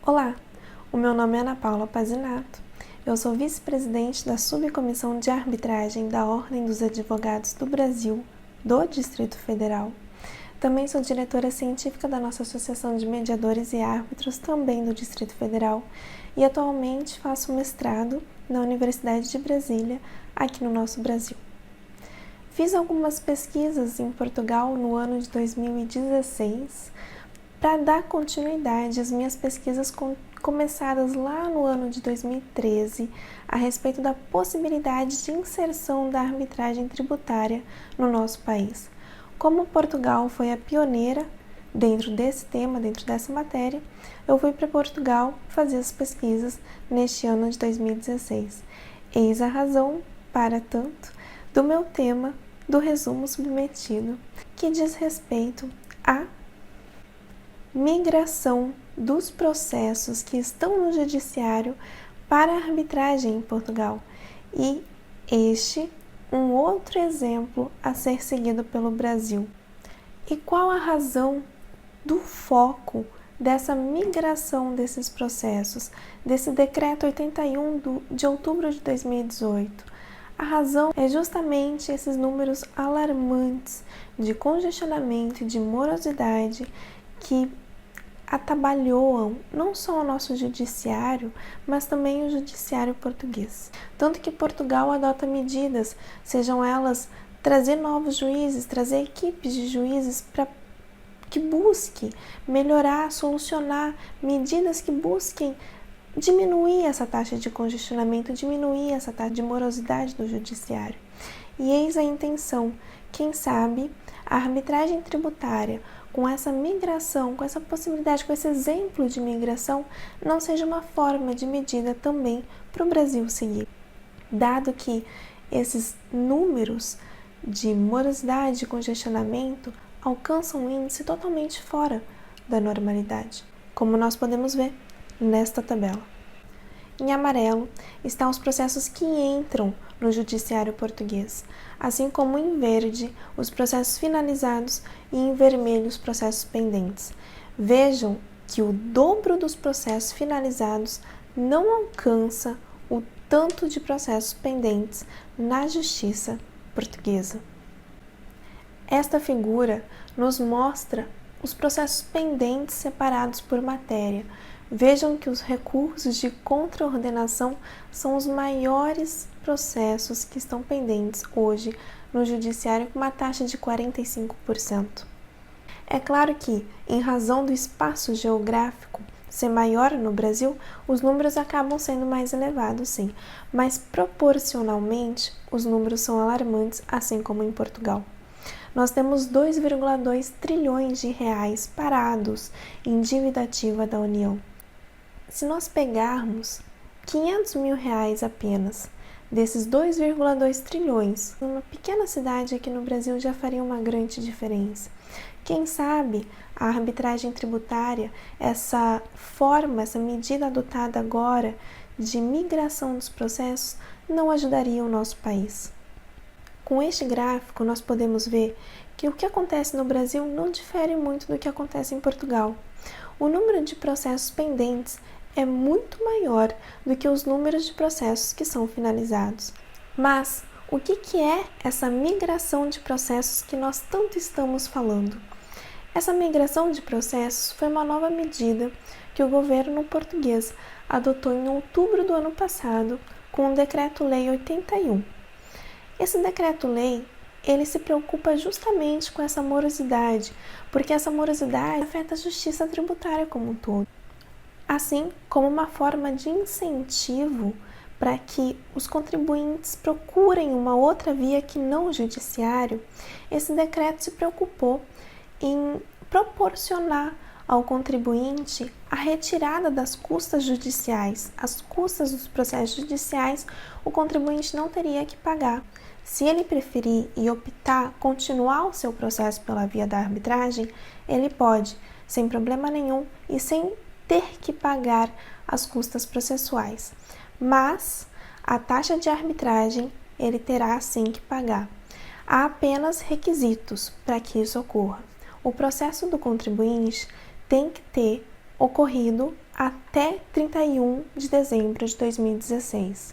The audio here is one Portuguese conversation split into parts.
Olá, o meu nome é Ana Paula Pazinato, eu sou vice-presidente da Subcomissão de Arbitragem da Ordem dos Advogados do Brasil, do Distrito Federal. Também sou diretora científica da nossa Associação de Mediadores e Árbitros, também do Distrito Federal, e atualmente faço mestrado na Universidade de Brasília, aqui no nosso Brasil. Fiz algumas pesquisas em Portugal no ano de 2016, para dar continuidade às minhas pesquisas começadas lá no ano de 2013 a respeito da possibilidade de inserção da arbitragem tributária no nosso país. Como Portugal foi a pioneira dentro desse tema, dentro dessa matéria, eu fui para Portugal fazer as pesquisas neste ano de 2016. Eis a razão, para tanto, do meu tema do resumo submetido, que diz respeito a migração dos processos que estão no judiciário para a arbitragem em Portugal e um outro exemplo a ser seguido pelo Brasil. E qual a razão do foco dessa migração desses processos, desse decreto 81 de outubro de 2018? A razão é justamente esses números alarmantes de congestionamento e de morosidade que atabalhoam não só o nosso judiciário, mas também o judiciário português. Tanto que Portugal adota medidas, sejam elas trazer novos juízes, trazer equipes de juízes para que busque melhorar, solucionar medidas que busquem diminuir essa taxa de congestionamento, diminuir essa taxa de morosidade do judiciário. E eis a intenção, quem sabe, a arbitragem tributária, com essa migração, com essa possibilidade, com esse exemplo de migração, não seja uma forma de medida também para o Brasil seguir. Dado que esses números de morosidade, de congestionamento, alcançam um índice totalmente fora da normalidade, como nós podemos ver nesta tabela. Em amarelo estão os processos que entram no judiciário português, assim como em verde os processos finalizados e em vermelho os processos pendentes. Vejam que o dobro dos processos finalizados não alcança o tanto de processos pendentes na justiça portuguesa. Esta figura nos mostra os processos pendentes separados por matéria. Vejam que os recursos de contraordenação são os maiores processos que estão pendentes hoje no judiciário, com uma taxa de 45%. É claro que, em razão do espaço geográfico ser maior no Brasil, os números acabam sendo mais elevados, sim, mas proporcionalmente os números são alarmantes, assim como em Portugal. Nós temos 2,2 trilhões de reais parados em dívida ativa da União. Se nós pegarmos 500 mil reais apenas desses 2,2 trilhões, numa pequena cidade aqui no Brasil já faria uma grande diferença. Quem sabe a arbitragem tributária, essa forma, essa medida adotada agora de migração dos processos, não ajudaria o nosso país. Com este gráfico, nós podemos ver que o que acontece no Brasil não difere muito do que acontece em Portugal. O número de processos pendentes é muito maior do que os números de processos que são finalizados. Mas o que é essa migração de processos que nós tanto estamos falando? Essa migração de processos foi uma nova medida que o governo português adotou em outubro do ano passado com o Decreto-Lei 81. Esse decreto-lei, ele se preocupa justamente com essa morosidade, porque essa morosidade afeta a justiça tributária como um todo. Assim como uma forma de incentivo para que os contribuintes procurem uma outra via que não o judiciário, esse decreto se preocupou em proporcionar ao contribuinte a retirada das custas judiciais. As custas dos processos judiciais, o contribuinte não teria que pagar. Se ele preferir e optar continuar o seu processo pela via da arbitragem, ele pode, sem problema nenhum e sem ter que pagar as custas processuais. Mas a taxa de arbitragem ele terá sim que pagar. Há apenas requisitos para que isso ocorra. O processo do contribuinte tem que ter ocorrido até 31 de dezembro de 2016.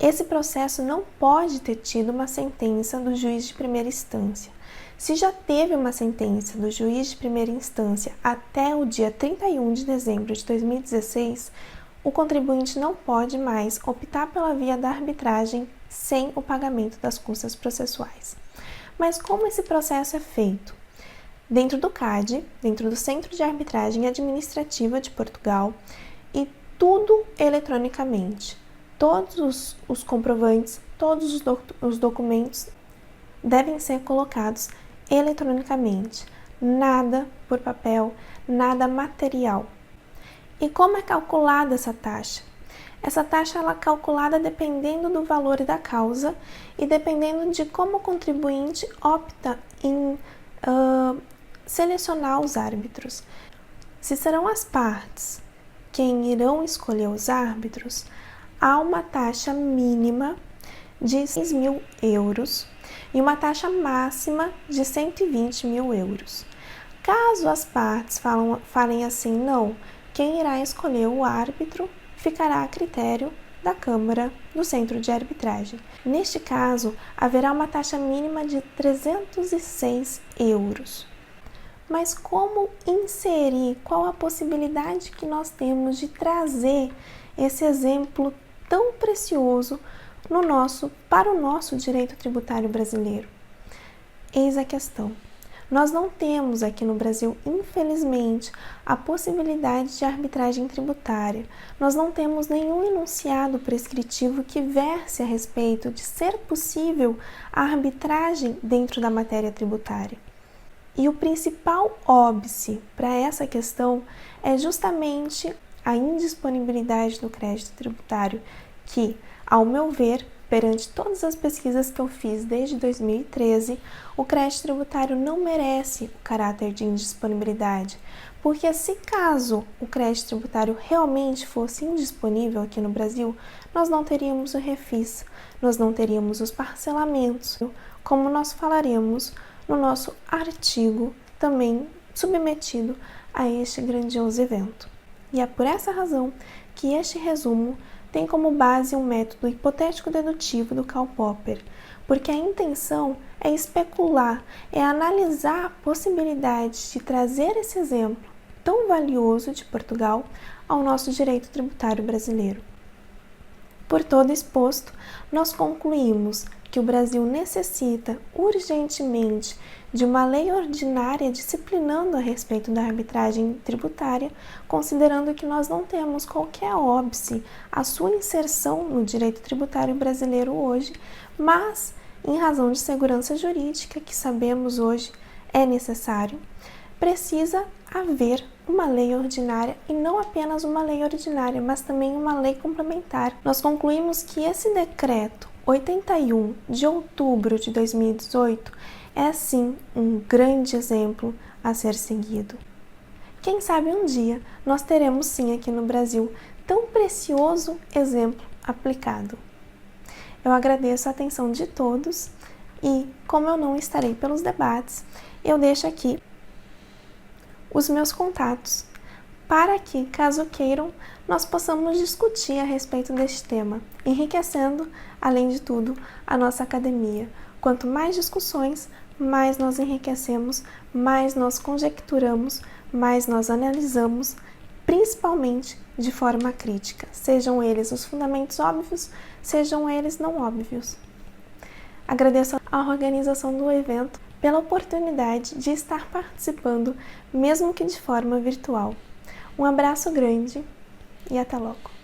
Esse processo não pode ter tido uma sentença do juiz de primeira instância. Se já teve uma sentença do juiz de primeira instância até o dia 31 de dezembro de 2016, o contribuinte não pode mais optar pela via da arbitragem sem o pagamento das custas processuais. Mas como esse processo é feito? Dentro do CAD, dentro do Centro de Arbitragem Administrativa de Portugal, e tudo eletronicamente. Todos os comprovantes, todos os documentos devem ser colocados eletronicamente. Nada por papel, nada material. E como é calculada essa taxa? Essa taxa ela é calculada dependendo do valor da causa e dependendo de como o contribuinte opta em selecionar os árbitros. Se serão as partes quem irão escolher os árbitros, há uma taxa mínima de 6 mil euros e uma taxa máxima de 120 mil euros. Caso as partes falem assim, não, quem irá escolher o árbitro ficará a critério da Câmara do Centro de Arbitragem. Neste caso, haverá uma taxa mínima de 306 euros. Mas como inserir, qual a possibilidade que nós temos de trazer esse exemplo tão precioso para o nosso direito tributário brasileiro? Eis a questão. Nós não temos aqui no Brasil, infelizmente, a possibilidade de arbitragem tributária. Nós não temos nenhum enunciado prescritivo que verse a respeito de ser possível a arbitragem dentro da matéria tributária. E o principal óbice para essa questão é justamente a indisponibilidade do crédito tributário, que, ao meu ver, perante todas as pesquisas que eu fiz desde 2013, o crédito tributário não merece o caráter de indisponibilidade, porque se caso o crédito tributário realmente fosse indisponível aqui no Brasil, nós não teríamos o refis, nós não teríamos os parcelamentos, como nós falaremos no nosso artigo também submetido a este grandioso evento. E é por essa razão que este resumo tem como base um método hipotético dedutivo do Karl Popper, porque a intenção é especular, é analisar a possibilidade de trazer esse exemplo tão valioso de Portugal ao nosso direito tributário brasileiro. Por todo exposto, nós concluímos que o Brasil necessita urgentemente de uma lei ordinária disciplinando a respeito da arbitragem tributária, considerando que nós não temos qualquer óbice à sua inserção no direito tributário brasileiro hoje, mas, em razão de segurança jurídica, que sabemos hoje é necessário, precisa haver uma lei ordinária, e não apenas uma lei ordinária, mas também uma lei complementar. Nós concluímos que esse decreto 81 de outubro de 2018 é sim um grande exemplo a ser seguido. Quem sabe um dia nós teremos sim aqui no Brasil tão precioso exemplo aplicado. Eu agradeço a atenção de todos e, como eu não estarei pelos debates, eu deixo aqui os meus contatos para que, caso queiram, nós possamos discutir a respeito deste tema, enriquecendo, além de tudo, a nossa academia. Quanto mais discussões, mais nós enriquecemos, mais nós conjecturamos, mais nós analisamos, principalmente de forma crítica, sejam eles os fundamentos óbvios, sejam eles não óbvios. Agradeço à organização do evento pela oportunidade de estar participando, mesmo que de forma virtual. Um abraço grande e até logo!